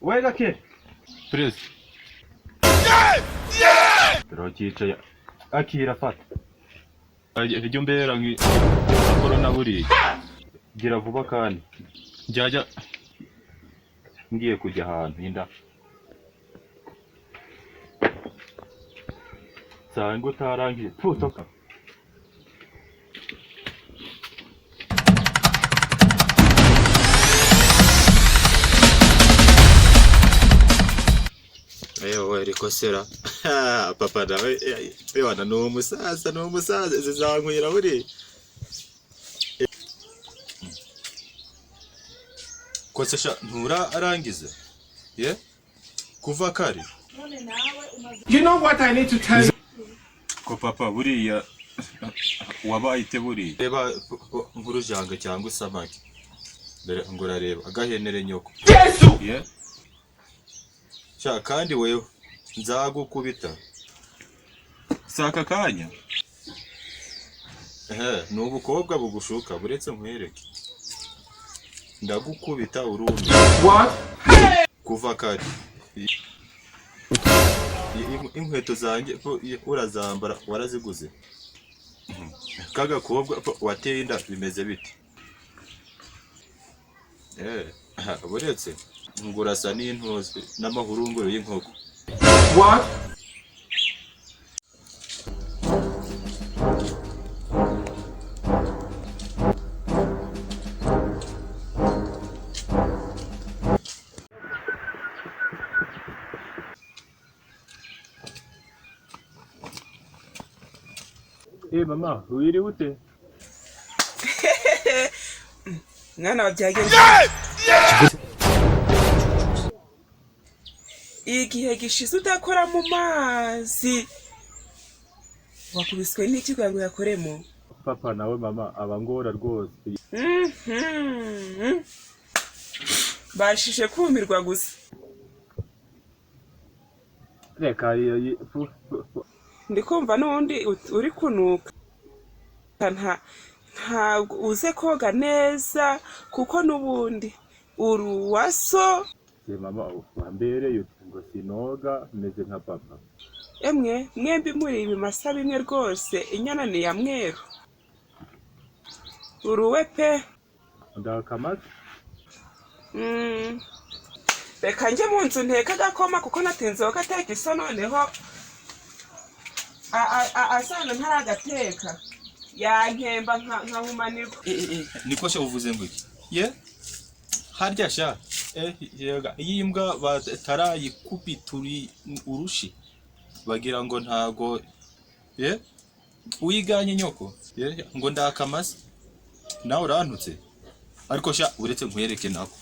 Wega ke? Prince. Rokica akira fata. Ijyo mbera ngi corona buri. Gira vuba kandi. Jyaja Ngiye kujya ahantu inda. Sango tarangiye. Putoka. Ewe rikosera papa nawe wana no musaza zizankwira buri kosesha ntura arangize ye kuva kare. You know what I need to tell you? ko papa buriya wabayite buri. Reba ngurujanga cyangwa samaki dore ngurareba agahenere nyoko Yesu! Ye sha kandi wewe nzagukubita saka kanya. n'ubukobwa bugushuka buretse nkwereke ndagukubita urumye What? kuva kare. Inkweto zanjye urazambara waraziguze. Kagakobwa wateye inda bimeze bite? Buretse ngurasa n'intuzi n'amahurunguru y'inkoko. What? Mama, wiri ute? Mwana wa byagenze igihe gishize udakora mu mazi wakubiswe n'iki ngo yakoremo? Papa nawe mama abangora rwose. Bashije kumirwa gusa. Reka Ndikumva n'undi uri kunuka. Nta uze koga neza kuko n'ubundi uruwaso. mama wambereye ngo sinoga meze nka papa. Emwe mwembi muri ibimasa bimwe rwose inyana ni ya mweru. Uruwe pe. Ndakamata. Reka njye mu nzu nteka agakoma kuko natinzeho gateka iso noneho asana ntaragateka yankemba nkahumanirwa. Niko sha uvuze ngo iki? Ye? Harya sha yega yimbwa batarayikubituri urushi bagira ngo ntago ye uyiganye nyoko ye ngo ndakamase nawe urantutse ariko sha uretse nkwereke nako